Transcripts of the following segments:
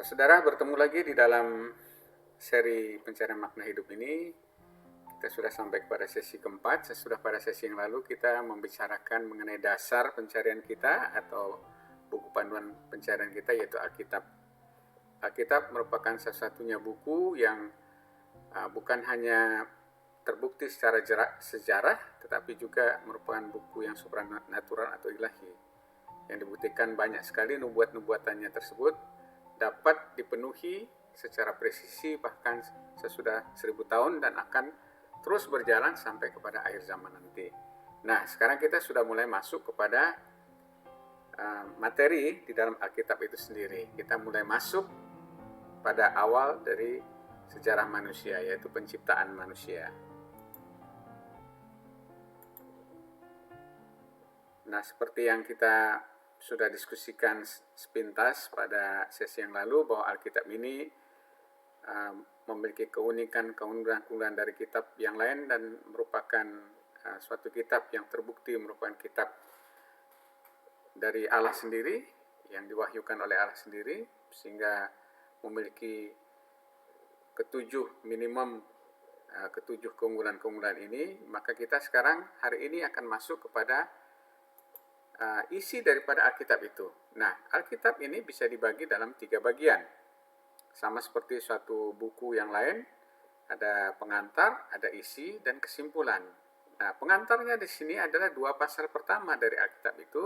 Saudara, bertemu lagi di dalam seri pencarian makna hidup ini. Kita sudah sampai kepada sesi keempat. Sesudah pada sesi yang lalu kita membicarakan mengenai dasar pencarian kita atau buku panduan pencarian kita, yaitu Alkitab. Alkitab merupakan satu-satunya buku yang bukan hanya terbukti secara sejarah, tetapi juga merupakan buku yang supranatural atau ilahi, yang dibuktikan banyak sekali nubuat-nubuatannya tersebut dapat dipenuhi secara presisi bahkan sesudah 1000 tahun dan akan terus berjalan sampai kepada akhir zaman nanti. Nah, sekarang kita sudah mulai masuk kepada materi di dalam Alkitab itu sendiri. Kita mulai masuk pada awal dari sejarah manusia, yaitu penciptaan manusia. Nah, seperti yang kita sudah diskusikan sepintas pada sesi yang lalu, bahwa Alkitab ini memiliki keunikan dari kitab yang lain dan merupakan suatu kitab yang terbukti merupakan kitab dari Allah sendiri, yang diwahyukan oleh Allah sendiri, sehingga memiliki ketujuh keunggulan ini. Maka kita sekarang hari ini akan masuk kepada isi daripada Alkitab itu. Nah, Alkitab ini bisa dibagi dalam 3 bagian. Sama seperti suatu buku yang lain, ada pengantar, ada isi, dan kesimpulan. Nah, pengantarnya di sini adalah 2 pasal pertama dari Alkitab itu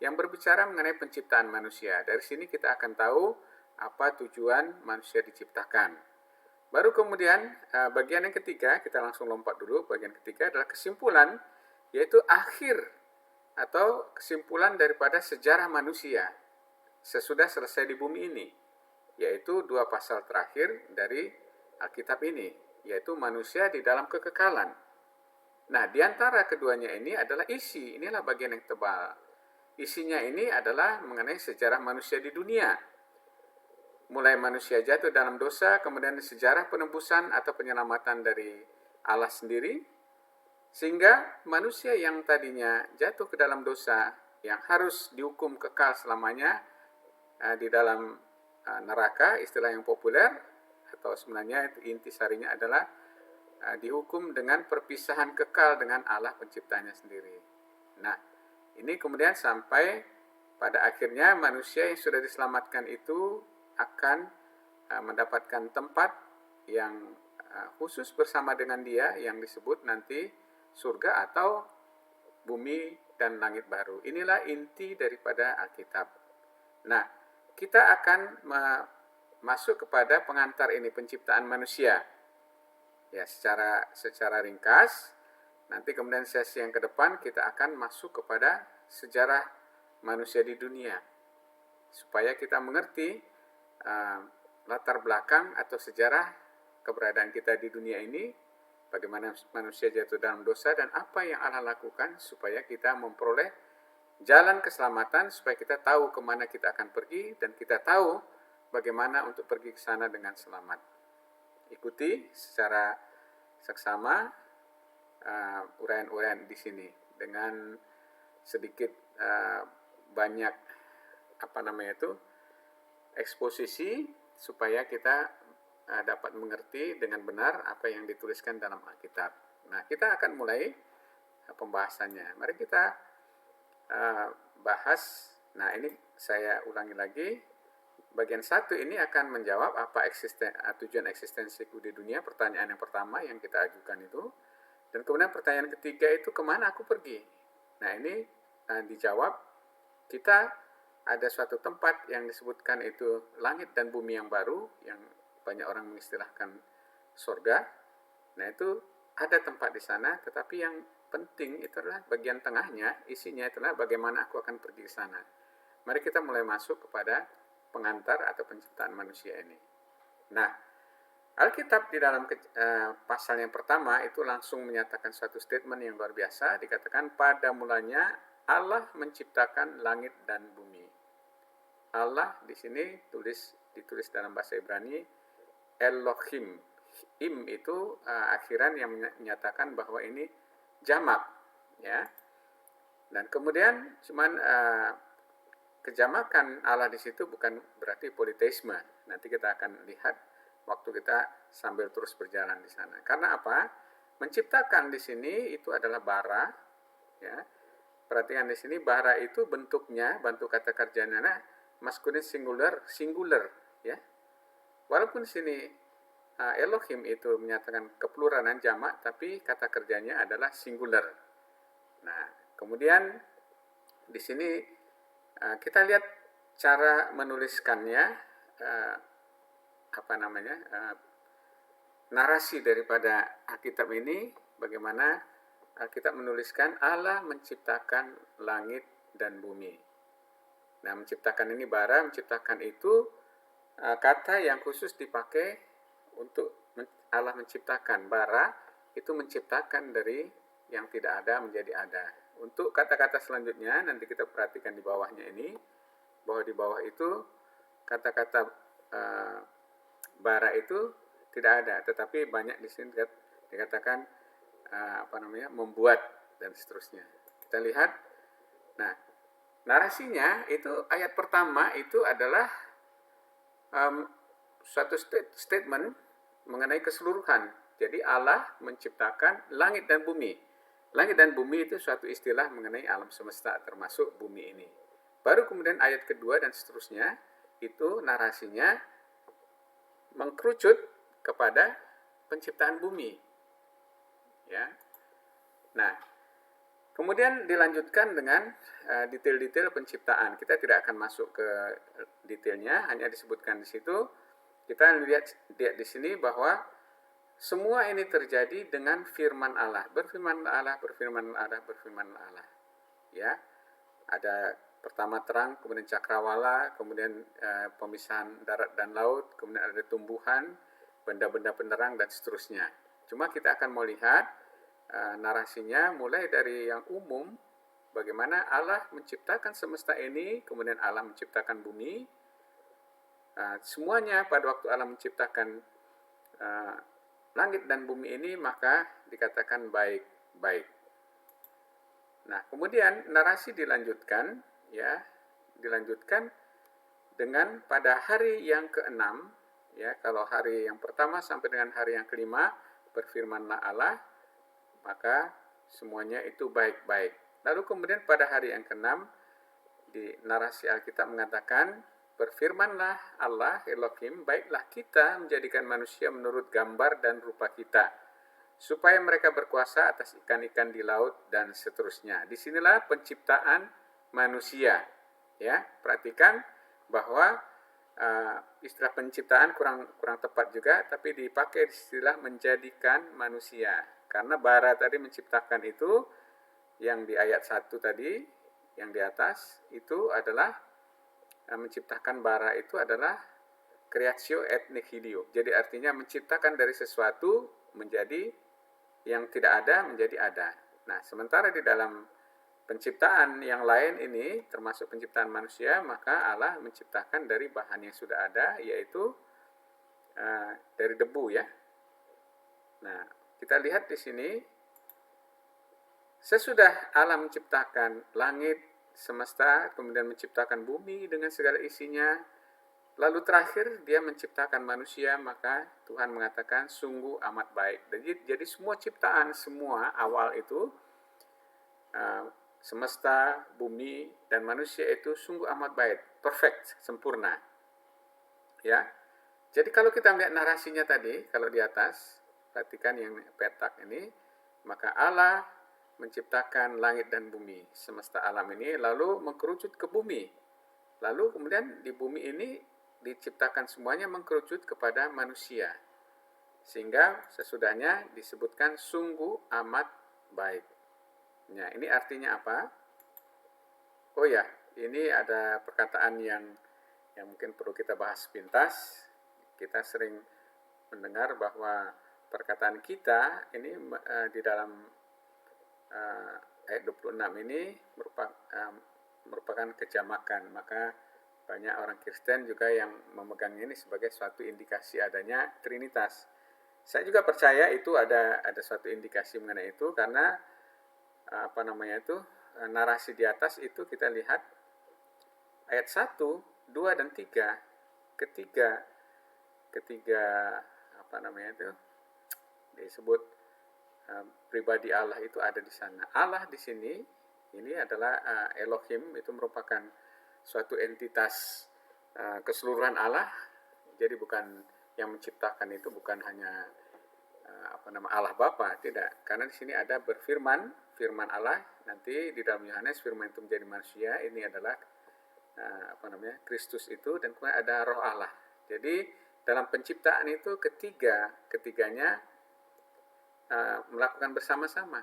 yang berbicara mengenai penciptaan manusia. Dari sini kita akan tahu apa tujuan manusia diciptakan. Baru kemudian bagian yang ketiga, kita langsung lompat dulu. Bagian ketiga adalah kesimpulan, yaitu akhir atau kesimpulan daripada sejarah manusia sesudah selesai di bumi ini, yaitu 2 pasal terakhir dari Alkitab ini, yaitu manusia di dalam kekekalan. Nah, di antara keduanya ini adalah isi. Inilah bagian yang tebal. Isinya ini adalah mengenai sejarah manusia di dunia. Mulai manusia jatuh dalam dosa, kemudian sejarah penebusan atau penyelamatan dari Allah sendiri, sehingga manusia yang tadinya jatuh ke dalam dosa, yang harus dihukum kekal selamanya di dalam neraka, istilah yang populer, atau sebenarnya intisarinya adalah dihukum dengan perpisahan kekal dengan Allah penciptanya sendiri. Nah, ini kemudian sampai pada akhirnya manusia yang sudah diselamatkan itu akan mendapatkan tempat yang khusus bersama dengan dia, yang disebut nanti surga atau bumi dan langit baru. Inilah inti daripada Alkitab. Nah, kita akan masuk kepada pengantar ini, penciptaan manusia. Ya, secara ringkas. Nanti kemudian sesi yang ke depan kita akan masuk kepada sejarah manusia di dunia, supaya kita mengerti latar belakang atau sejarah keberadaan kita di dunia ini, bagaimana manusia jatuh dalam dosa dan apa yang Allah lakukan supaya kita memperoleh jalan keselamatan, supaya kita tahu kemana kita akan pergi dan kita tahu bagaimana untuk pergi ke sana dengan selamat. Ikuti secara seksama uraian-uraian di sini dengan sedikit banyak eksposisi, supaya kita dapat mengerti dengan benar apa yang dituliskan dalam Alkitab. Nah, kita akan mulai pembahasannya. Mari kita bahas. Nah, ini saya ulangi lagi. Bagian 1 ini akan menjawab apa tujuan eksistensiku di dunia, pertanyaan yang pertama yang kita ajukan itu. Dan kemudian pertanyaan ketiga itu, kemana aku pergi? Nah, ini dijawab. Kita ada suatu tempat yang disebutkan itu langit dan bumi yang baru, yang banyak orang mengistilahkan surga. Nah, itu ada tempat di sana, tetapi yang penting itu adalah bagian tengahnya, isinya itulah bagaimana aku akan pergi ke sana. Mari kita mulai masuk kepada pengantar atau penciptaan manusia ini. Nah, Alkitab di dalam pasal yang pertama itu langsung menyatakan suatu statement yang luar biasa. Dikatakan pada mulanya Allah menciptakan langit dan bumi. Allah di sini ditulis dalam bahasa Ibrani Elohim. Im itu akhiran yang menyatakan bahwa ini jamak, ya. Dan kemudian kejamakan Allah di situ bukan berarti politeisme. Nanti kita akan lihat waktu kita sambil terus berjalan di sana. Karena apa? Menciptakan di sini itu adalah bara, ya. Perhatikan di sini bara itu bentuknya, bentuk kata kerjanya maskulin singular, ya. Walaupun di sini Elohim itu menyatakan kepluralan jamak, tapi kata kerjanya adalah singular. Nah, kemudian di sini kita lihat cara menuliskannya, narasi daripada Alkitab ini, bagaimana Alkitab menuliskan Allah menciptakan langit dan bumi. Nah, menciptakan ini bara, menciptakan itu kata yang khusus dipakai untuk Allah menciptakan. Bara itu menciptakan dari yang tidak ada menjadi ada. Untuk kata-kata selanjutnya, nanti kita perhatikan di bawahnya ini, bahwa di bawah itu kata-kata bara itu tidak ada, tetapi banyak di sini dikatakan membuat dan seterusnya. Kita lihat. Nah, narasinya itu ayat pertama itu adalah suatu statement mengenai keseluruhan. Jadi Allah menciptakan langit dan bumi. Langit dan bumi itu suatu istilah mengenai alam semesta, termasuk bumi ini. Baru kemudian ayat kedua dan seterusnya itu narasinya mengkerucut kepada penciptaan bumi. Ya. Nah, kemudian dilanjutkan dengan detail-detail penciptaan. Kita tidak akan masuk ke detailnya, hanya disebutkan di situ. Kita lihat di sini bahwa semua ini terjadi dengan firman Allah. Berfirman Allah. Ya. Ada pertama terang, kemudian cakrawala, kemudian pemisahan darat dan laut, kemudian ada tumbuhan, benda-benda penerang, dan seterusnya. Cuma kita akan mau lihat narasinya mulai dari yang umum, bagaimana Allah menciptakan semesta ini, kemudian Allah menciptakan bumi. Semuanya pada waktu Allah menciptakan langit dan bumi ini, maka dikatakan baik-baik. Nah, kemudian narasi dilanjutkan dengan pada hari yang ke-6, ya, kalau hari yang pertama sampai dengan hari yang ke-5 berfirmanlah Allah, maka semuanya itu baik-baik. Lalu kemudian pada hari yang ke-6 di narasi Alkitab mengatakan, berfirmanlah Allah Elohim, baiklah kita menjadikan manusia menurut gambar dan rupa kita, supaya mereka berkuasa atas ikan-ikan di laut dan seterusnya. Disinilah penciptaan manusia. Ya, perhatikan bahwa istilah penciptaan kurang tepat juga, tapi dipakai istilah menjadikan manusia. Karena bara tadi menciptakan itu, yang di ayat 1 tadi, yang di atas, itu adalah menciptakan bara itu adalah creatio et nihilio. Jadi artinya menciptakan dari sesuatu menjadi yang tidak ada menjadi ada. Nah, sementara di dalam penciptaan yang lain ini, termasuk penciptaan manusia, maka Allah menciptakan dari bahan yang sudah ada, yaitu dari debu, ya. Nah, kita lihat di sini, sesudah Allah menciptakan langit, semesta, kemudian menciptakan bumi dengan segala isinya, lalu terakhir dia menciptakan manusia, maka Tuhan mengatakan sungguh amat baik. Jadi semua ciptaan, semua awal itu, semesta, bumi, dan manusia itu sungguh amat baik, perfect, sempurna. Ya. Jadi kalau kita melihat narasinya tadi, kalau di atas, perhatikan yang petak ini, maka Allah menciptakan langit dan bumi, semesta alam ini, lalu mengkerucut ke bumi. Lalu kemudian di bumi ini diciptakan semuanya mengkerucut kepada manusia. Sehingga sesudahnya disebutkan sungguh amat baik. Nah, ini artinya apa? Oh ya, ini ada perkataan yang mungkin perlu kita bahas sepintas. Kita sering mendengar bahwa perkataan kita ini di dalam ayat 26 ini merupakan kejamakan. Maka banyak orang Kristen juga yang memegang ini sebagai suatu indikasi adanya Trinitas. Saya juga percaya itu ada suatu indikasi mengenai itu, karena narasi di atas itu kita lihat ayat 1, 2, dan 3. Ketiga ketiga itu disebut pribadi Allah itu ada di sana. Allah di sini ini adalah Elohim, itu merupakan suatu entitas keseluruhan Allah. Jadi bukan yang menciptakan itu bukan hanya Allah Bapa, tidak. Karena di sini ada firman Allah. Nanti di dalam Yohanes firman itu menjadi manusia. Ini adalah Kristus itu, dan kemudian ada Roh Allah. Jadi dalam penciptaan itu ketiganya melakukan bersama-sama,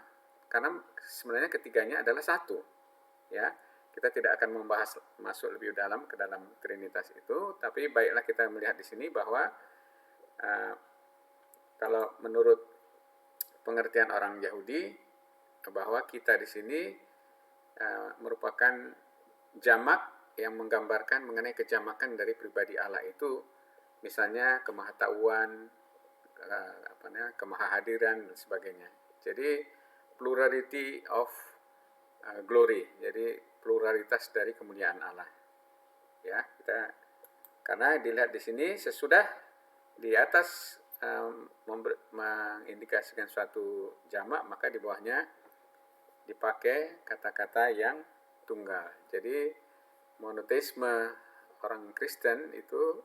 karena sebenarnya ketiganya adalah satu. Ya, kita tidak akan membahas masuk lebih dalam ke dalam Trinitas itu, tapi baiklah kita melihat di sini bahwa kalau menurut pengertian orang Yahudi, bahwa kita di sini merupakan jamak yang menggambarkan mengenai kejamakan dari pribadi Allah itu, misalnya kemahatauan, kemahahadiran dan sebagainya. Jadi plurality of glory, jadi pluralitas dari kemuliaan Allah. Ya, karena dilihat di sini sesudah di atas mengindikasikan suatu jamak, maka di bawahnya dipakai kata-kata yang tunggal. Jadi monoteisme orang Kristen itu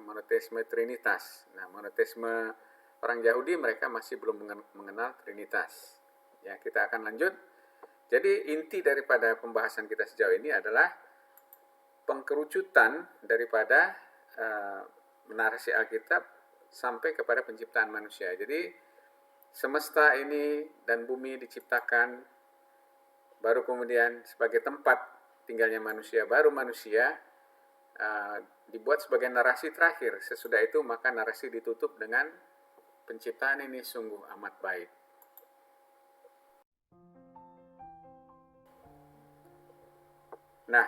monoteisme Trinitas. Nah, monoteisme orang Yahudi mereka masih belum mengenal Trinitas. Ya, kita akan lanjut. Jadi inti daripada pembahasan kita sejauh ini adalah pengkerucutan daripada narasi Alkitab sampai kepada penciptaan manusia. Jadi semesta ini dan bumi diciptakan, baru kemudian sebagai tempat tinggalnya manusia, baru manusia dibuat sebagai narasi terakhir. Sesudah itu maka narasi ditutup dengan penciptaan ini sungguh amat baik. Nah,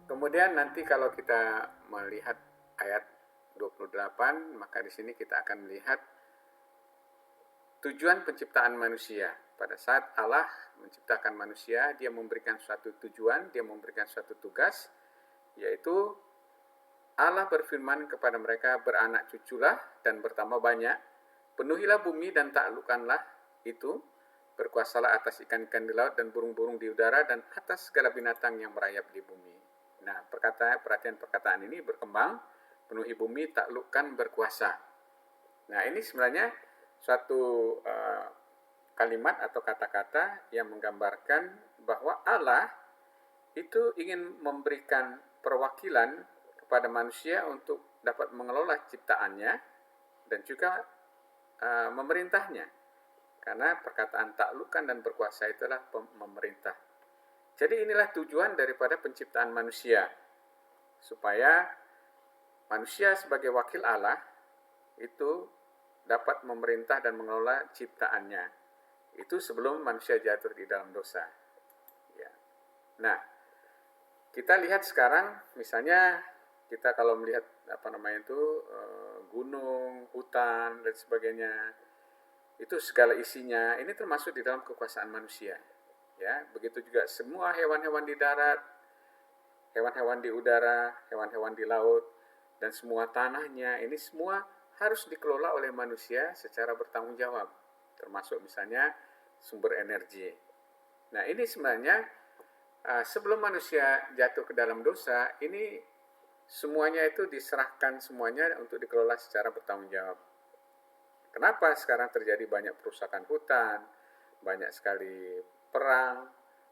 kemudian nanti kalau kita melihat ayat 28, maka di sini kita akan melihat tujuan penciptaan manusia. Pada saat Allah menciptakan manusia, dia memberikan suatu tujuan, dia memberikan suatu tugas, yaitu Allah berfirman kepada mereka, beranak cuculah dan bertambah banyak, penuhilah bumi dan taklukkanlah itu, berkuasalah atas ikan-ikan di laut dan burung-burung di udara dan atas segala binatang yang merayap di bumi. Nah, perhatian perkataan ini berkembang, penuhi bumi, taklukkan, berkuasa. Nah, ini sebenarnya suatu kalimat atau kata-kata yang menggambarkan bahwa Allah itu ingin memberikan perwakilan kepada manusia untuk dapat mengelola ciptaannya dan juga memerintahnya. Karena perkataan taklukkan dan berkuasa itulah memerintah. Jadi inilah tujuan daripada penciptaan manusia, supaya manusia sebagai wakil Allah itu dapat memerintah dan mengelola ciptaannya. Itu sebelum manusia jatuh di dalam dosa. Ya. Nah, kita lihat sekarang, misalnya kita kalau melihat gunung, hutan dan sebagainya, itu segala isinya ini termasuk di dalam kekuasaan manusia. Ya, begitu juga semua hewan-hewan di darat, hewan-hewan di udara, hewan-hewan di laut, dan semua tanahnya, ini semua harus dikelola oleh manusia secara bertanggung jawab, termasuk misalnya sumber energi. Nah, ini sebenarnya sebelum manusia jatuh ke dalam dosa, ini semuanya itu diserahkan semuanya untuk dikelola secara bertanggung jawab. Kenapa sekarang terjadi banyak perusakan hutan, banyak sekali perang,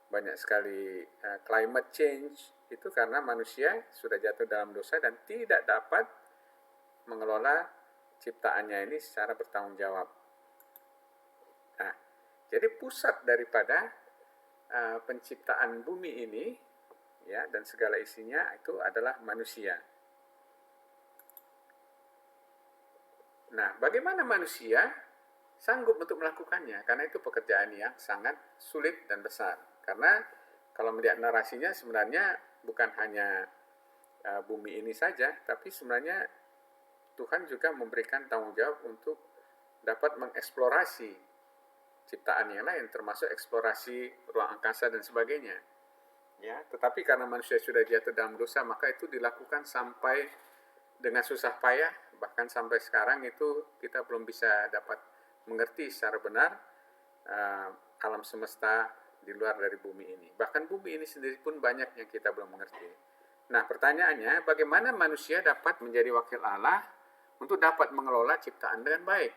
banyak sekali climate change, itu karena manusia sudah jatuh dalam dosa dan tidak dapat mengelola ciptaannya ini secara bertanggung jawab. Nah, jadi pusat daripada penciptaan bumi ini, ya, dan segala isinya itu adalah manusia. Nah, bagaimana manusia sanggup untuk melakukannya? Karena itu pekerjaan yang sangat sulit dan besar. Karena kalau melihat narasinya sebenarnya bukan hanya bumi ini saja, tapi sebenarnya Tuhan juga memberikan tanggung jawab untuk dapat mengeksplorasi ciptaan yang lain, termasuk eksplorasi ruang angkasa dan sebagainya. Ya, tetapi karena manusia sudah jatuh dalam dosa, maka itu dilakukan sampai dengan susah payah, bahkan sampai sekarang itu kita belum bisa dapat mengerti secara benar alam semesta di luar dari bumi ini. Bahkan bumi ini sendiri pun banyak yang kita belum mengerti. Nah, pertanyaannya, bagaimana manusia dapat menjadi wakil Allah untuk dapat mengelola ciptaan dengan baik?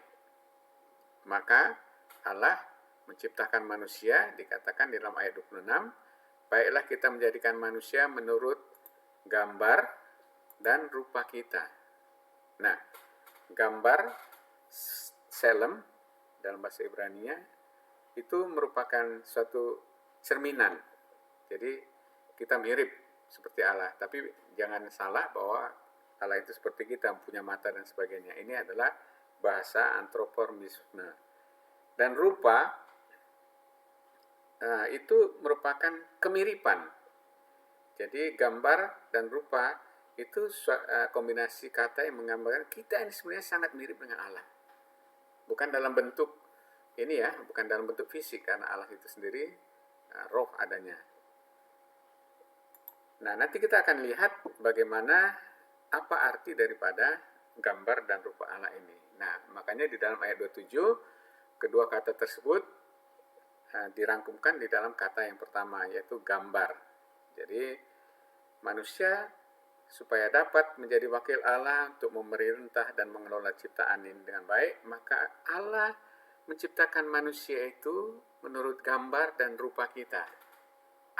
Maka Allah menciptakan manusia, dikatakan di dalam ayat 26, baiklah kita menjadikan manusia menurut gambar dan rupa kita. Nah, gambar selem dalam bahasa Ibrania itu merupakan suatu cerminan. Jadi kita mirip seperti Allah, tapi jangan salah bahwa Allah itu seperti kita, punya mata dan sebagainya. Ini adalah bahasa antropomorfisme. Dan rupa itu merupakan kemiripan. Jadi gambar dan rupa itu kombinasi kata yang menggambarkan kita ini sebenarnya sangat mirip dengan Allah. Bukan dalam bentuk ini ya, bukan dalam bentuk fisik, karena Allah itu sendiri roh adanya. Nah, nanti kita akan lihat bagaimana apa arti daripada gambar dan rupa Allah ini. Nah, makanya di dalam ayat 27 kedua kata tersebut dirangkumkan di dalam kata yang pertama, yaitu gambar. Jadi manusia supaya dapat menjadi wakil Allah untuk memerintah dan mengelola ciptaan ini dengan baik, maka Allah menciptakan manusia itu menurut gambar dan rupa kita.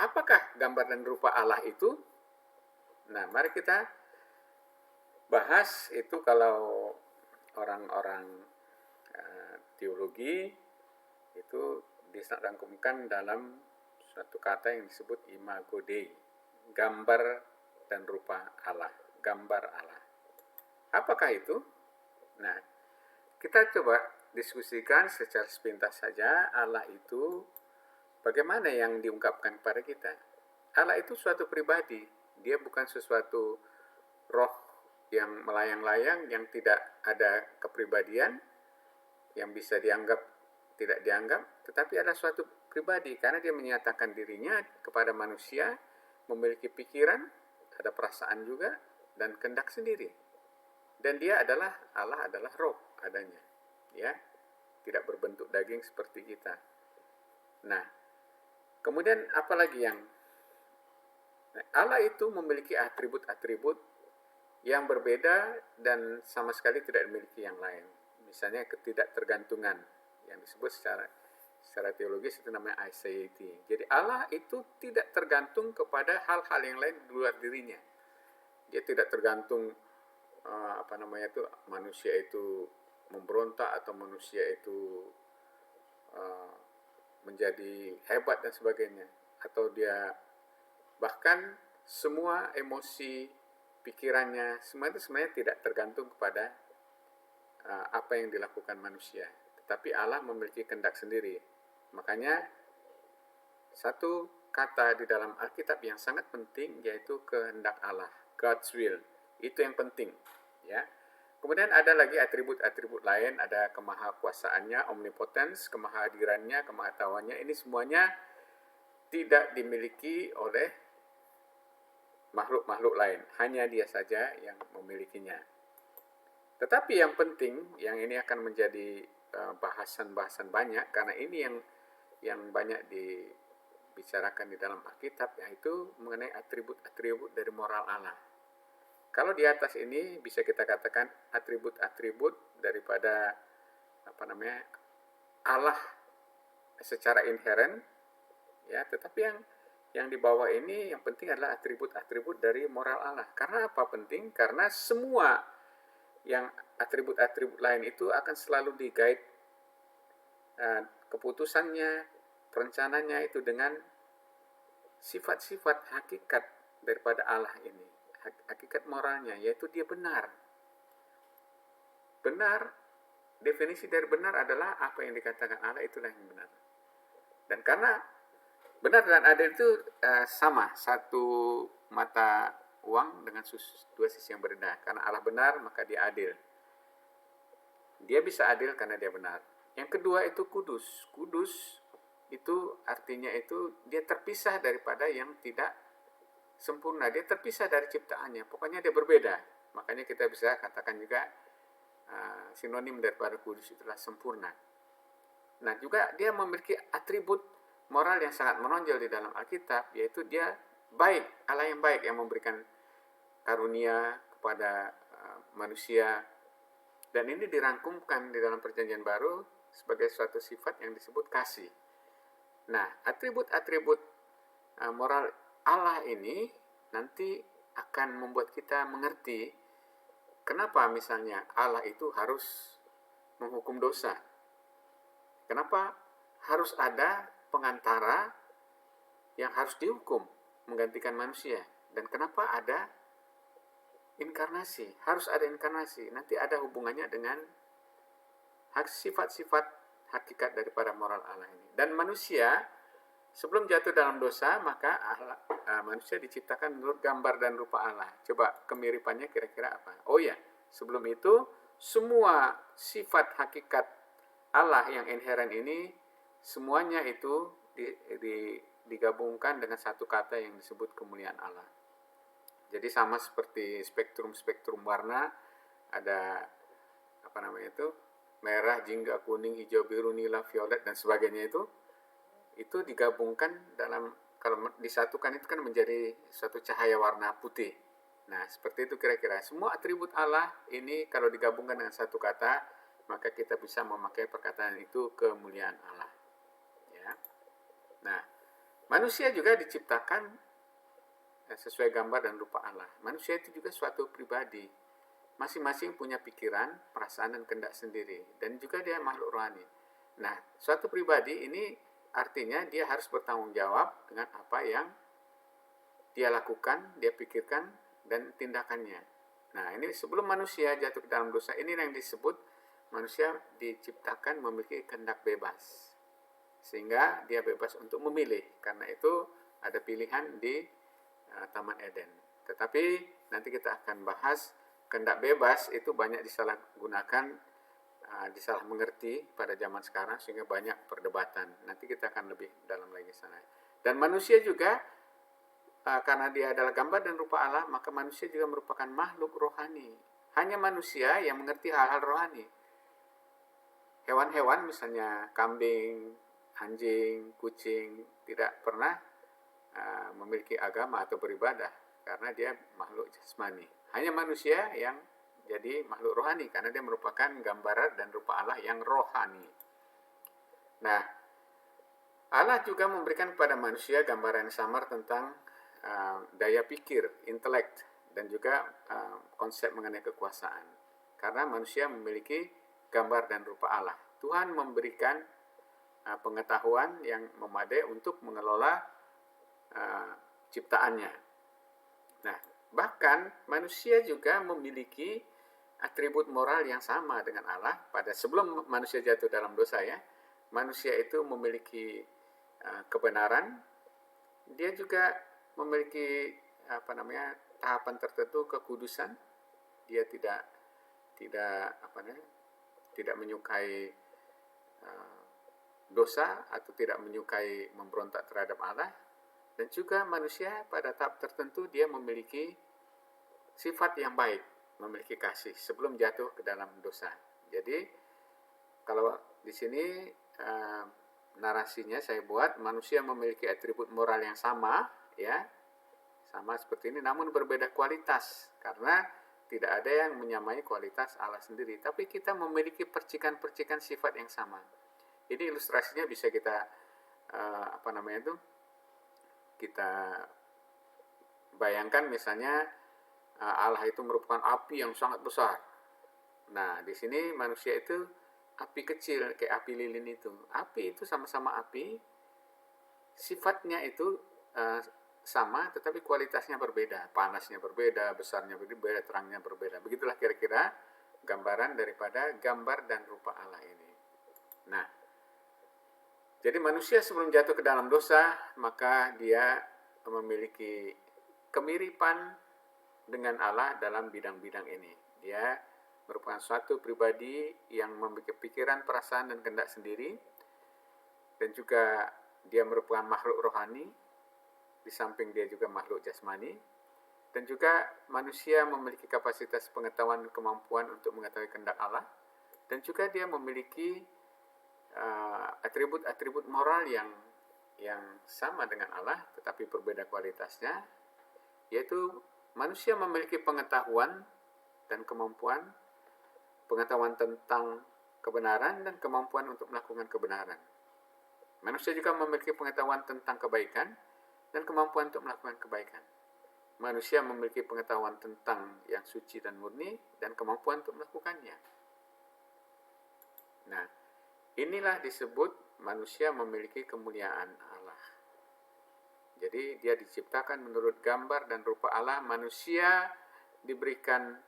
Apakah gambar dan rupa Allah itu? Nah, mari kita bahas itu. Kalau orang-orang teologi itu dirangkumkan dalam suatu kata yang disebut imago Dei, gambar dan rupa Allah, gambar Allah. Apakah itu? Nah, kita coba diskusikan secara sepintas saja. Allah itu bagaimana yang diungkapkan kepada kita? Allah itu suatu pribadi, dia bukan sesuatu roh yang melayang-layang, yang tidak ada kepribadian, yang bisa dianggap tidak dianggap, tetapi adalah suatu pribadi, karena dia menyatakan dirinya kepada manusia, memiliki pikiran, ada perasaan juga, dan kehendak sendiri. Dan dia adalah, Allah adalah roh adanya, ya, tidak berbentuk daging seperti kita. Nah, kemudian apalagi yang Allah itu memiliki atribut-atribut yang berbeda dan sama sekali tidak dimiliki yang lain. Misalnya ketidaktergantungan, yang disebut secara teologis itu namanya aseity. Jadi Allah itu tidak tergantung kepada hal-hal yang lain di luar dirinya. Dia tidak tergantung manusia itu memberontak atau manusia itu menjadi hebat dan sebagainya, atau dia bahkan semua emosi pikirannya semua itu sebenarnya tidak tergantung kepada apa yang dilakukan manusia, tetapi Allah memiliki kehendak sendiri. Makanya satu kata di dalam Alkitab yang sangat penting yaitu kehendak Allah, God's will, itu yang penting, ya. Kemudian ada lagi atribut-atribut lain, ada kemahakuasaannya, omnipotence, kemahadirannya, kemahatauannya. Ini semuanya tidak dimiliki oleh makhluk-makhluk lain, hanya dia saja yang memilikinya. Tetapi yang penting, yang ini akan menjadi bahasan-bahasan banyak, karena ini yang banyak dibicarakan di dalam Alkitab, yaitu mengenai atribut-atribut dari moral Allah. Kalau di atas ini bisa kita katakan atribut-atribut daripada Allah secara inheren, ya. Tetapi yang di bawah ini yang penting adalah atribut-atribut dari moral Allah. Karena apa penting? Karena semua yang atribut-atribut lain itu akan selalu di-guide keputusannya, perencanaannya itu dengan sifat-sifat hakikat daripada Allah ini. Hakikat moralnya, yaitu dia benar. Benar, definisi dari benar adalah apa yang dikatakan Allah, itulah yang benar. Dan karena benar dan adil itu sama, satu mata uang dengan dua sisi yang berbeda. Karena Allah benar, maka dia adil. Dia bisa adil karena dia benar. Yang kedua itu kudus. Kudus itu artinya itu dia terpisah daripada yang tidak sempurna. Dia terpisah dari ciptaannya. Pokoknya dia berbeda. Makanya kita bisa katakan juga sinonim daripada kudus itulah sempurna. Nah, juga dia memiliki atribut moral yang sangat menonjol di dalam Alkitab, yaitu dia baik, Allah yang baik yang memberikan karunia kepada manusia. Dan ini dirangkumkan di dalam Perjanjian Baru sebagai suatu sifat yang disebut kasih. Nah, atribut-atribut moral Allah ini nanti akan membuat kita mengerti kenapa misalnya Allah itu harus menghukum dosa. Kenapa harus ada pengantara yang harus dihukum menggantikan manusia. Dan kenapa ada inkarnasi, harus ada inkarnasi. Nanti ada hubungannya dengan sifat-sifat hakikat daripada moral Allah ini. Dan manusia sebelum jatuh dalam dosa, maka manusia diciptakan menurut gambar dan rupa Allah. Coba kemiripannya kira-kira apa? Oh ya, sebelum itu semua sifat hakikat Allah yang inheren ini semuanya itu digabungkan dengan satu kata yang disebut kemuliaan Allah. Jadi sama seperti spektrum warna, ada merah, jingga, kuning, hijau, biru, nila, violet dan sebagainya itu digabungkan dalam, kalau disatukan itu kan menjadi suatu cahaya warna putih. Nah, seperti itu kira-kira. Semua atribut Allah ini kalau digabungkan dengan satu kata, maka kita bisa memakai perkataan itu kemuliaan Allah. Ya. Nah, manusia juga diciptakan sesuai gambar dan rupa Allah. Manusia itu juga suatu pribadi. Masing-masing punya pikiran, perasaan, dan kehendak sendiri. Dan juga dia makhluk rohani. Nah, suatu pribadi ini artinya dia harus bertanggung jawab dengan apa yang dia lakukan, dia pikirkan, dan tindakannya. Nah, ini sebelum manusia jatuh ke dalam dosa, ini yang disebut manusia diciptakan memiliki kehendak bebas. Sehingga dia bebas untuk memilih. Karena itu ada pilihan di Taman Eden. Tetapi nanti kita akan bahas kehendak bebas itu banyak disalahgunakan, disalah mengerti pada zaman sekarang sehingga banyak perdebatan. Nanti kita akan lebih dalam lagi sana. Dan manusia juga karena dia adalah gambar dan rupa Allah, maka manusia juga merupakan makhluk rohani. Hanya manusia yang mengerti hal-hal rohani. Hewan-hewan misalnya kambing, anjing, kucing tidak pernah memiliki agama atau beribadah karena dia makhluk jasmani. Hanya manusia yang jadi makhluk rohani karena dia merupakan gambaran dan rupa Allah yang rohani. Nah, Allah juga memberikan kepada manusia gambaran samar tentang daya pikir, intelek, dan juga konsep mengenai kekuasaan. Karena manusia memiliki gambar dan rupa Allah. Tuhan memberikan pengetahuan yang memadai untuk mengelola ciptaannya. Nah, bahkan manusia juga memiliki atribut moral yang sama dengan Allah. Pada sebelum manusia jatuh dalam dosa ya, manusia itu memiliki kebenaran. Dia juga memiliki tahapan tertentu kekudusan. Dia tidak menyukai dosa atau tidak menyukai memberontak terhadap Allah. Dan juga manusia pada tahap tertentu dia memiliki sifat yang baik, memiliki kasih sebelum jatuh ke dalam dosa. Jadi kalau di sini narasinya saya buat manusia memiliki atribut moral yang sama, ya, sama seperti ini, namun berbeda kualitas karena tidak ada yang menyamai kualitas Allah sendiri. Tapi kita memiliki percikan-percikan sifat yang sama. Ini ilustrasinya bisa kita kita bayangkan misalnya Allah itu merupakan api yang sangat besar. Nah, di sini manusia itu api kecil kayak api lilin itu. Api itu sama-sama api, sifatnya itu sama, tetapi kualitasnya berbeda, panasnya berbeda, besarnya berbeda, terangnya berbeda. Begitulah kira-kira gambaran daripada gambar dan rupa Allah ini. Nah, jadi manusia sebelum jatuh ke dalam dosa, maka dia memiliki kemiripan dengan Allah dalam bidang-bidang ini. Dia merupakan suatu pribadi yang memiliki pikiran, perasaan, dan kehendak sendiri. Dan juga dia merupakan makhluk rohani, di samping dia juga makhluk jasmani. Dan juga manusia memiliki kapasitas pengetahuan dan kemampuan untuk mengetahui kehendak Allah. Dan juga dia memiliki atribut-atribut moral yang sama dengan Allah, tetapi berbeda kualitasnya, yaitu manusia memiliki pengetahuan dan kemampuan, pengetahuan tentang kebenaran dan kemampuan untuk melakukan kebenaran. Manusia juga memiliki pengetahuan tentang kebaikan dan kemampuan untuk melakukan kebaikan. Manusia memiliki pengetahuan tentang yang suci dan murni dan kemampuan untuk melakukannya. Nah, inilah disebut manusia memiliki kemuliaan Allah. Jadi dia diciptakan menurut gambar dan rupa Allah. Manusia diberikan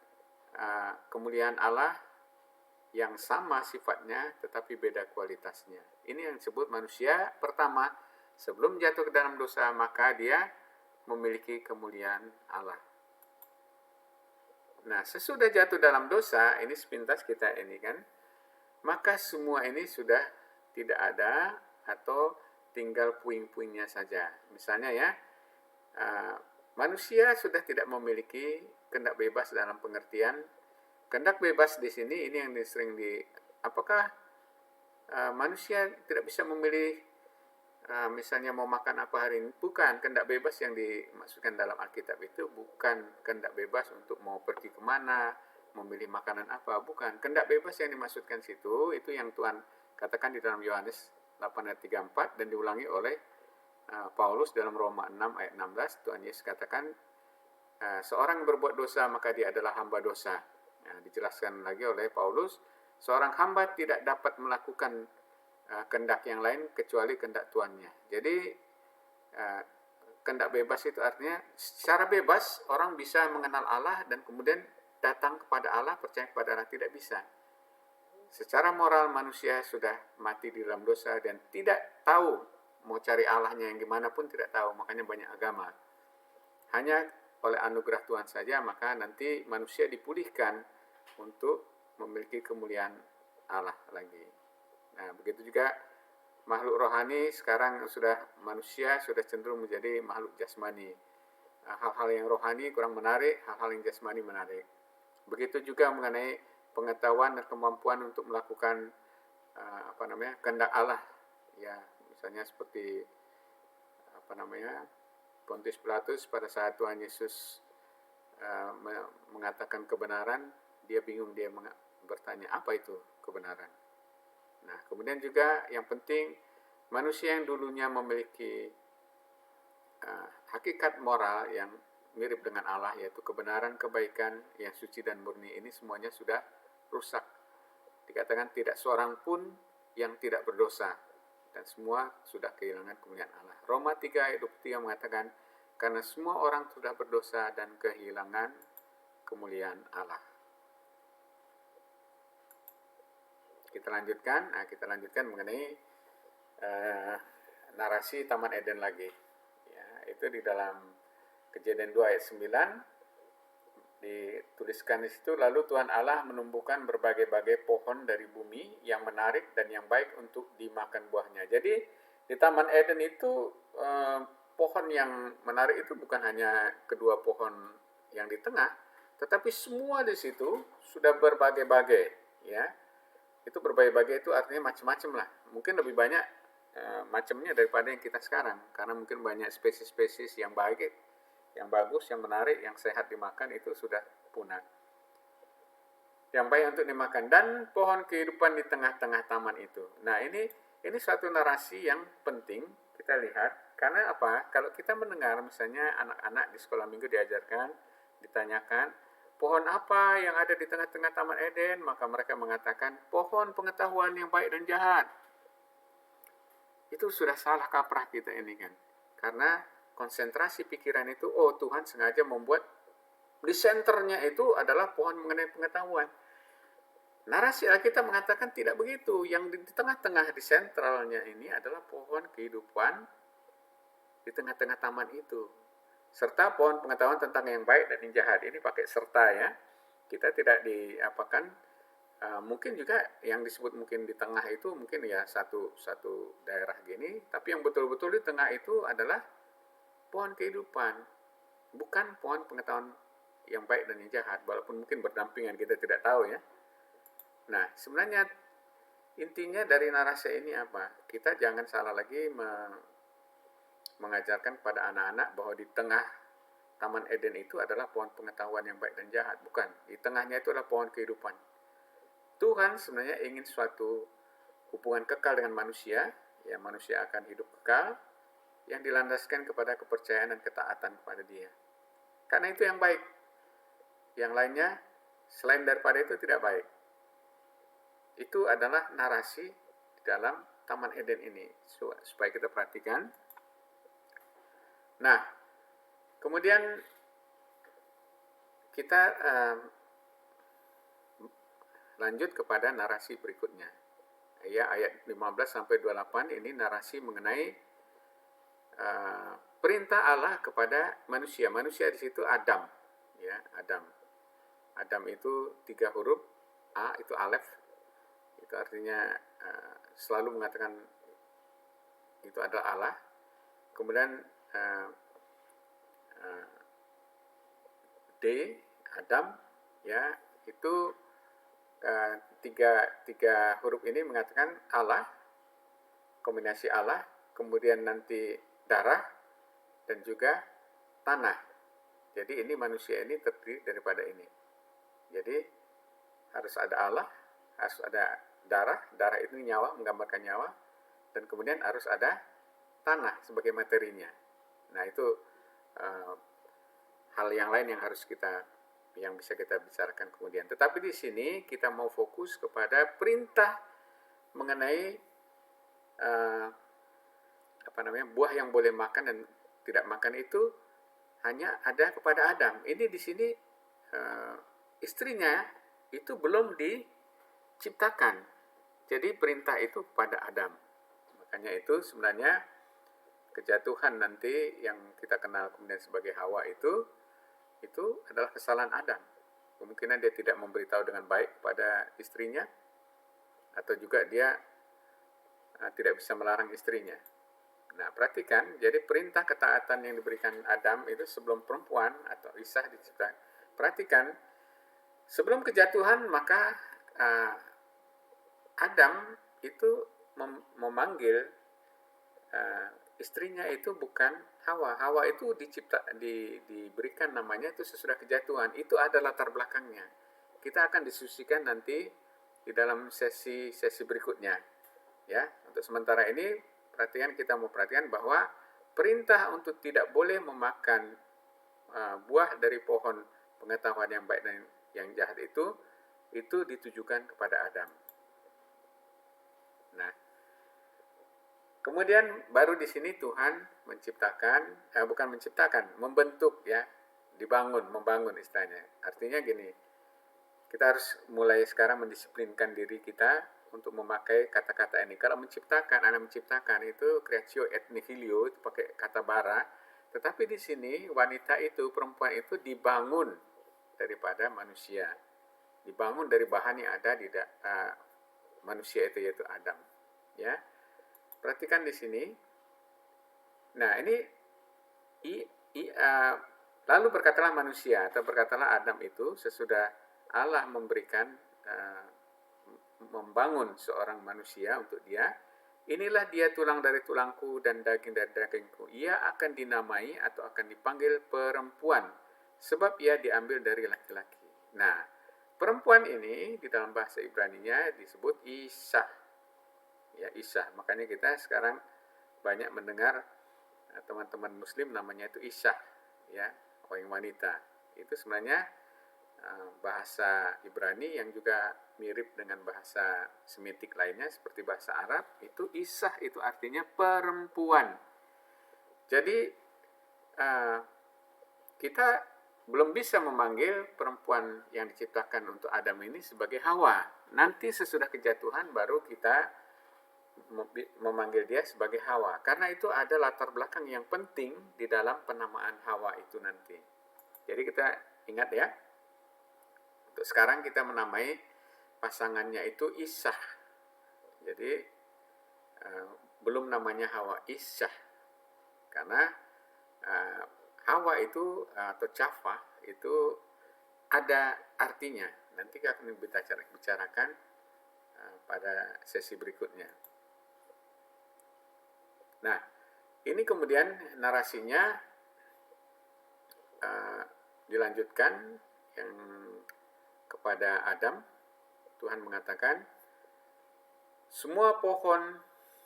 kemuliaan Allah yang sama sifatnya tetapi beda kualitasnya. Ini yang disebut manusia pertama, sebelum jatuh ke dalam dosa maka dia memiliki kemuliaan Allah. Nah, sesudah jatuh dalam dosa, ini sepintas kita ini kan, maka semua ini sudah tidak ada atau tinggal puing-puingnya saja. Misalnya ya, manusia sudah tidak memiliki kehendak bebas dalam pengertian kehendak bebas di sini. Ini yang sering apakah manusia tidak bisa memilih misalnya mau makan apa hari ini? Bukan. Kehendak bebas yang dimaksudkan dalam Alkitab itu bukan kehendak bebas untuk mau pergi kemana, memilih makanan apa, bukan. Kehendak bebas yang dimaksudkan situ itu yang Tuhan katakan di dalam Yohanes 8 ayat 34 dan diulangi oleh Paulus dalam Roma 6 ayat 16. Tuhan Yesus katakan seorang berbuat dosa maka dia adalah hamba dosa. Nah, dijelaskan lagi oleh Paulus, seorang hamba tidak dapat melakukan kehendak yang lain kecuali kehendak tuannya. Jadi kehendak bebas itu artinya secara bebas orang bisa mengenal Allah dan kemudian datang kepada Allah, percaya kepada Allah, tidak bisa. Secara moral manusia sudah mati di dalam dosa dan tidak tahu mau cari Allahnya yang gimana pun tidak tahu, makanya banyak agama. Hanya oleh anugerah Tuhan saja maka nanti manusia dipulihkan untuk memiliki kemuliaan Allah lagi. Nah, begitu juga makhluk rohani sekarang manusia sudah cenderung menjadi makhluk jasmani. Hal-hal yang rohani kurang menarik, hal-hal yang jasmani menarik. Begitu juga mengenai pengetahuan dan kemampuan untuk melakukan kehendak Allah. Ya, misalnya seperti Pontius Pilatus pada saat Tuhan Yesus mengatakan kebenaran, dia bingung, dia bertanya apa itu kebenaran. Nah, kemudian juga yang penting manusia yang dulunya memiliki hakikat moral yang mirip dengan Allah, yaitu kebenaran, kebaikan yang suci dan murni, ini semuanya sudah rusak. Dikatakan tidak seorang pun yang tidak berdosa dan semua sudah kehilangan kemuliaan Allah. Roma 3 ayat 23 mengatakan karena semua orang sudah berdosa dan kehilangan kemuliaan Allah. Kita lanjutkan mengenai narasi Taman Eden lagi. Ya, itu di dalam Kejadian 2 ayat 9 dituliskan di situ, lalu Tuhan Allah menumbuhkan berbagai-bagai pohon dari bumi yang menarik dan yang baik untuk dimakan buahnya. Jadi di Taman Eden itu pohon yang menarik itu bukan hanya kedua pohon yang di tengah, tetapi semua di situ sudah berbagai-bagai, ya. Itu berbagai-bagai itu artinya macam-macam lah. Mungkin lebih banyak macamnya daripada yang kita sekarang, karena mungkin banyak spesies-spesies yang baik, yang bagus, yang menarik, yang sehat dimakan itu sudah punah. Yang baik untuk dimakan dan pohon kehidupan di tengah-tengah taman itu. Nah, ini suatu narasi yang penting kita lihat, karena apa? Kalau kita mendengar misalnya anak-anak di sekolah minggu diajarkan, ditanyakan, pohon apa yang ada di tengah-tengah Taman Eden? Maka mereka mengatakan, pohon pengetahuan yang baik dan jahat. Itu sudah salah kaprah kita ini kan. Karena konsentrasi pikiran itu, Tuhan sengaja membuat di senternya itu adalah pohon mengenai pengetahuan. Narasi Alkitab mengatakan tidak begitu. Yang di tengah-tengah, di sentralnya ini adalah pohon kehidupan di tengah-tengah taman itu. Serta pohon pengetahuan tentang yang baik dan yang jahat. Ini pakai serta ya. Kita tidak diapakan, mungkin juga yang disebut mungkin di tengah itu mungkin ya satu daerah gini. Tapi yang betul-betul di tengah itu adalah pohon kehidupan. bukan pohon pengetahuan yang baik dan yang jahat, walaupun mungkin berdampingan, kita tidak tahu ya. Nah, sebenarnya intinya dari narasi ini apa? Kita jangan salah lagi mengajarkan pada anak-anak bahwa di tengah Taman Eden itu adalah pohon pengetahuan yang baik dan jahat. Bukan. Di tengahnya itu adalah pohon kehidupan. Tuhan sebenarnya ingin suatu hubungan kekal dengan manusia, ya manusia akan hidup kekal, yang dilandaskan kepada kepercayaan dan ketaatan kepada Dia. Karena itu yang baik. Yang lainnya, selain daripada itu tidak baik. Itu adalah narasi di dalam Taman Eden ini, supaya kita perhatikan. Nah, kemudian kita lanjut kepada narasi berikutnya. Ya, ayat 15-28 ini narasi mengenai perintah Allah kepada manusia. Manusia di situ Adam, ya, Adam. Adam itu 3 huruf, A itu alef, itu artinya selalu mengatakan itu adalah Allah. Kemudian D, Adam, ya, itu tiga huruf ini mengatakan Allah, kombinasi Allah, kemudian nanti darah, dan juga tanah. Jadi ini manusia ini terdiri daripada ini. Jadi harus ada Allah, harus ada darah, darah itu nyawa, menggambarkan nyawa, dan kemudian harus ada tanah sebagai materinya. Nah itu hal yang lain yang bisa kita bicarakan kemudian. Tetapi di sini kita mau fokus kepada perintah mengenai buah yang boleh makan dan tidak makan itu hanya ada kepada Adam. Ini di sini istrinya itu belum diciptakan. Jadi perintah itu kepada Adam. Makanya itu sebenarnya kejatuhan nanti yang kita kenal kemudian sebagai Hawa itu adalah kesalahan Adam. Kemungkinan dia tidak memberitahu dengan baik kepada istrinya, atau juga dia tidak bisa melarang istrinya. Nah, perhatikan, jadi perintah ketaatan yang diberikan Adam itu sebelum perempuan atau Isah diciptakan. Perhatikan, sebelum kejatuhan maka Adam itu memanggil istrinya itu bukan Hawa. Hawa itu diberikan namanya itu sesudah kejatuhan. Itu ada latar belakangnya. Kita akan diskusikan nanti di dalam sesi berikutnya. Ya, untuk sementara ini kita mau perhatikan bahwa perintah untuk tidak boleh memakan buah dari pohon pengetahuan yang baik dan yang jahat itu ditujukan kepada Adam. Nah, kemudian baru di sini Tuhan membentuk, ya, membangun istilahnya. Artinya gini, kita harus mulai sekarang mendisiplinkan diri kita untuk memakai kata-kata ini. Kalau Anda menciptakan itu creatio et nihilio, itu pakai kata bara. Tetapi di sini perempuan itu dibangun daripada manusia. Dibangun dari bahan yang ada di manusia itu, yaitu Adam. Ya. Perhatikan di sini. Nah, ini lalu berkatalah manusia atau berkatalah Adam itu sesudah Allah membangun seorang manusia untuk dia. Inilah dia tulang dari tulangku dan daging dari dagingku. Ia akan dinamai atau akan dipanggil perempuan sebab ia diambil dari laki-laki. Nah, perempuan ini di dalam bahasa Ibrani-nya disebut Isah. Ya, Isah. Makanya kita sekarang banyak mendengar teman-teman muslim namanya itu Isah, ya, orang wanita. Itu sebenarnya bahasa Ibrani yang juga mirip dengan bahasa Semitik lainnya seperti bahasa Arab. Itu Isah itu artinya perempuan. Jadi kita belum bisa memanggil perempuan yang diciptakan untuk Adam ini sebagai Hawa. Nanti sesudah kejatuhan baru kita memanggil dia sebagai Hawa. Karena itu ada latar belakang yang penting di dalam penamaan Hawa itu nanti. Jadi kita ingat ya, untuk sekarang kita menamai pasangannya itu Isah. Jadi belum namanya Hawa, Isah. Karena Hawa itu atau Java itu ada artinya. Nanti akan bicarakan pada sesi berikutnya. Nah, ini kemudian narasinya dilanjutkan yang kepada Adam. Tuhan mengatakan, semua pohon,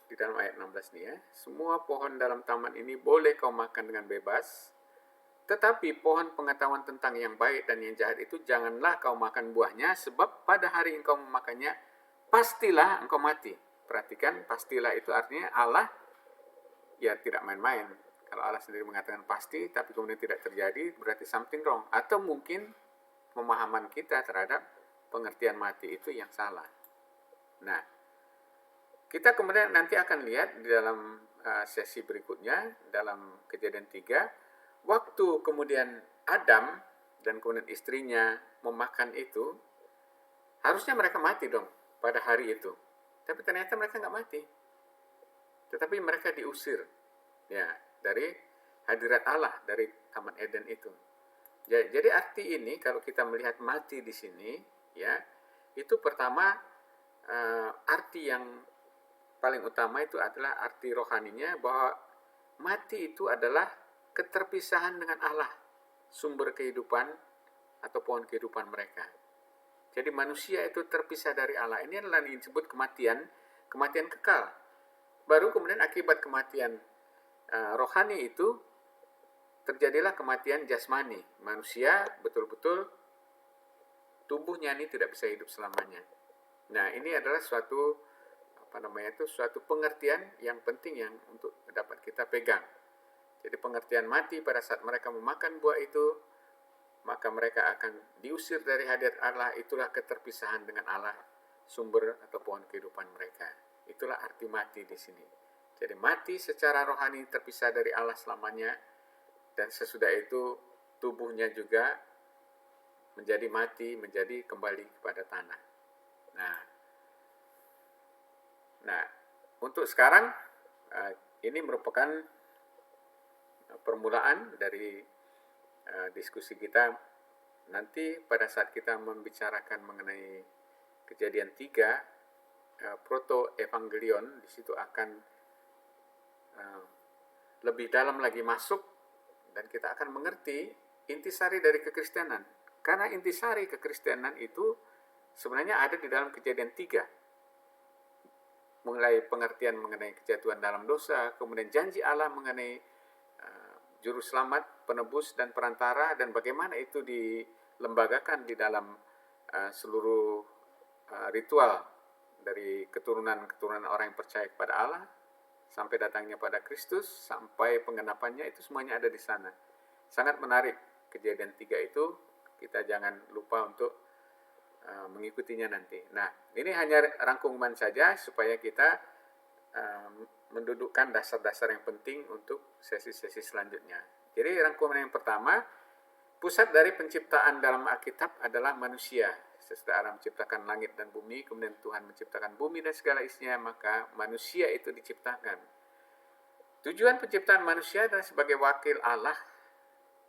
di dalam ayat 16 nih ya, semua pohon dalam taman ini boleh kau makan dengan bebas, tetapi pohon pengetahuan tentang yang baik dan yang jahat itu janganlah kau makan buahnya, sebab pada hari engkau memakannya, pastilah engkau mati. Perhatikan, pastilah itu artinya Allah ya tidak main-main. Kalau Allah sendiri mengatakan pasti, tapi kemudian tidak terjadi, berarti something wrong. Atau mungkin pemahaman kita terhadap pengertian mati itu yang salah. Nah, kita kemudian nanti akan lihat di dalam sesi berikutnya, dalam Kejadian 3, waktu kemudian Adam dan kemudian istrinya memakan itu, harusnya mereka mati dong pada hari itu. Tapi ternyata mereka nggak mati. Tetapi mereka diusir ya dari hadirat Allah, dari Taman Eden itu. Jadi arti ini kalau kita melihat mati di sini ya, itu pertama arti yang paling utama itu adalah arti rohaninya, bahwa mati itu adalah keterpisahan dengan Allah, sumber kehidupan atau pohon kehidupan mereka. Jadi manusia itu terpisah dari Allah. Ini adalah yang disebut kematian kekal. Baru kemudian akibat kematian rohani itu terjadilah kematian jasmani. Manusia betul-betul tubuhnya ini tidak bisa hidup selamanya. Nah, ini adalah suatu pengertian yang penting yang untuk dapat kita pegang. Jadi pengertian mati pada saat mereka memakan buah itu, maka mereka akan diusir dari hadirat Allah. Itulah keterpisahan dengan Allah, sumber atau pohon kehidupan mereka. Itulah arti mati di sini. Jadi mati secara rohani terpisah dari Allah selamanya, dan sesudah itu tubuhnya juga menjadi mati, menjadi kembali kepada tanah. Nah, untuk sekarang ini merupakan permulaan dari diskusi kita. Nanti pada saat kita membicarakan mengenai Kejadian 3, proto-evangelion, di situ akan lebih dalam lagi masuk, dan kita akan mengerti intisari dari kekristenan. Karena intisari kekristenan itu sebenarnya ada di dalam Kejadian 3. Mulai pengertian mengenai kejatuhan dalam dosa, kemudian janji Allah mengenai juru selamat, penebus, dan perantara, dan bagaimana itu dilembagakan di dalam seluruh ritual dari keturunan orang yang percaya kepada Allah, sampai datangnya pada Kristus, sampai penggenapannya, itu semuanya ada di sana. Sangat menarik Kejadian 3 itu, kita jangan lupa untuk mengikutinya nanti. Nah, ini hanya rangkuman saja supaya kita mendudukkan dasar-dasar yang penting untuk sesi-sesi selanjutnya. Jadi rangkuman yang pertama, pusat dari penciptaan dalam Alkitab adalah manusia. Sesudah Allah menciptakan langit dan bumi, kemudian Tuhan menciptakan bumi dan segala isinya, maka manusia itu diciptakan. Tujuan penciptaan manusia adalah sebagai wakil Allah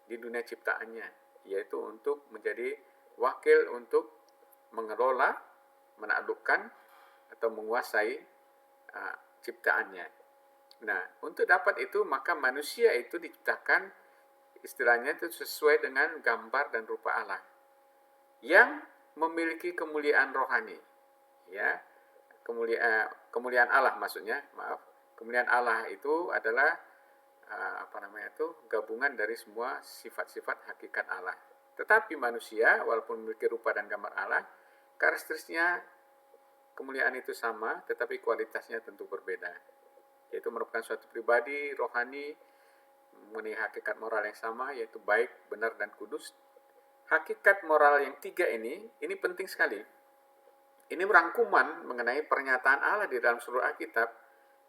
di dunia ciptaannya, yaitu untuk menjadi wakil untuk mengelola, menaklukkan, atau menguasai ciptaannya. Nah, untuk dapat itu, maka manusia itu diciptakan, istilahnya itu sesuai dengan gambar dan rupa Allah, yang memiliki kemuliaan rohani. Ya, kemuliaan Allah maksudnya, kemuliaan Allah itu adalah gabungan dari semua sifat-sifat hakikat Allah. Tetapi manusia, walaupun memiliki rupa dan gambar Allah, karakteristiknya kemuliaan itu sama, tetapi kualitasnya tentu berbeda. Yaitu merupakan suatu pribadi rohani, mempunyai hakikat moral yang sama, yaitu baik, benar, dan kudus. Hakikat moral yang 3 ini penting sekali. Ini rangkuman mengenai pernyataan Allah di dalam seluruh Alkitab.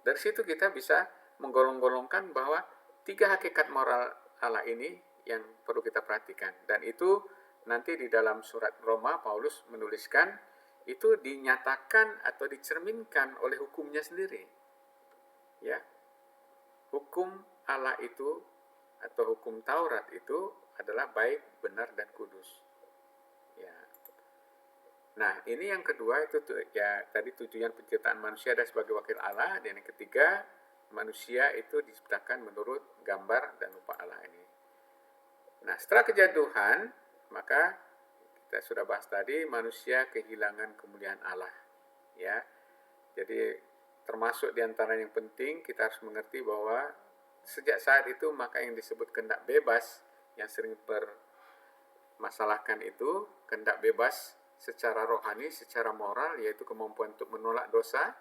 Dari situ kita bisa menggolong-golongkan bahwa 3 hakikat moral Allah ini yang perlu kita perhatikan. Dan itu nanti di dalam surat Roma, Paulus menuliskan, itu dinyatakan atau dicerminkan oleh hukumnya sendiri. Ya, hukum Allah itu atau hukum Taurat itu adalah baik, benar, dan kudus. Ya. Nah, ini yang kedua itu ya tadi tujuan penciptaan manusia adalah sebagai wakil Allah, dan yang ketiga manusia itu diciptakan menurut gambar dan rupa Allah ini. Nah, setelah kejatuhan, maka kita sudah bahas tadi manusia kehilangan kemuliaan Allah. Ya, jadi termasuk diantara yang penting kita harus mengerti bahwa sejak saat itu maka yang disebut kehendak bebas yang sering permasalahkan itu kehendak bebas secara rohani, secara moral, yaitu kemampuan untuk menolak dosa,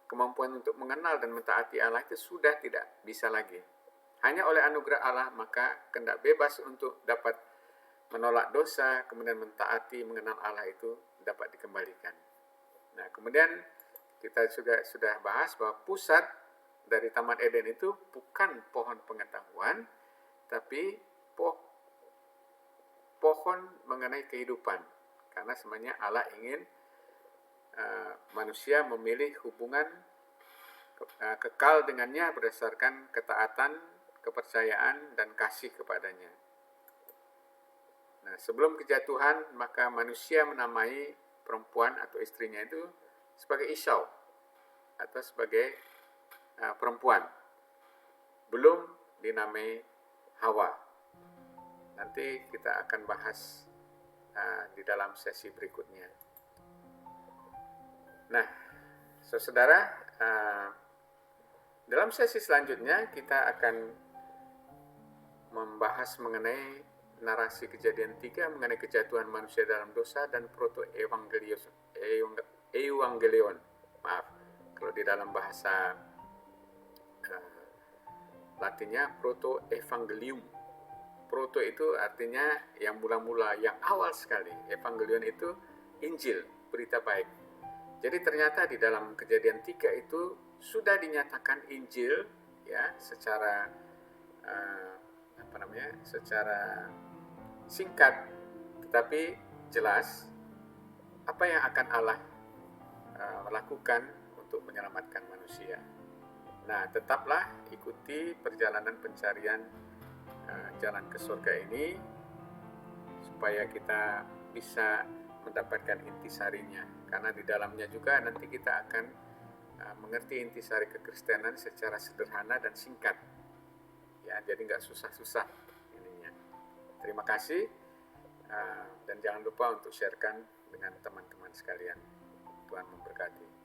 kemampuan untuk mengenal dan mentaati Allah itu sudah tidak bisa lagi. Hanya oleh anugerah Allah maka kehendak bebas untuk dapat menolak dosa, kemudian mentaati, mengenal Allah itu dapat dikembalikan. Nah, kemudian kita juga sudah bahas bahwa pusat dari Taman Eden itu bukan pohon pengetahuan, tapi pohon mengenai kehidupan. Karena sebenarnya Allah ingin manusia memilih hubungan kekal dengannya berdasarkan ketaatan, kepercayaan, dan kasih kepadanya. Nah, sebelum kejatuhan, maka manusia menamai perempuan atau istrinya itu sebagai Isau atau sebagai perempuan. Belum dinamai Hawa. Nanti kita akan bahas di dalam sesi berikutnya. Nah, saudara, dalam sesi selanjutnya kita akan membahas mengenai narasi Kejadian 3 mengenai kejatuhan manusia dalam dosa dan proto-evangelion. Maaf, kalau di dalam bahasa Latinnya proto-evangelium. Proto itu artinya yang mula-mula, yang awal sekali. Evangelion itu Injil, berita baik. Jadi ternyata di dalam Kejadian 3 itu sudah dinyatakan Injil ya secara secara singkat tetapi jelas apa yang akan Allah lakukan untuk menyelamatkan manusia. Nah, tetaplah ikuti perjalanan pencarian jalan ke surga ini supaya kita bisa mendapatkan intisarinya, karena di dalamnya juga nanti kita akan mengerti intisari kekristenan secara sederhana dan singkat ya, jadi nggak susah-susah ininya. Terima kasih dan jangan lupa untuk sharekan dengan teman-teman sekalian. Tuhan memberkati.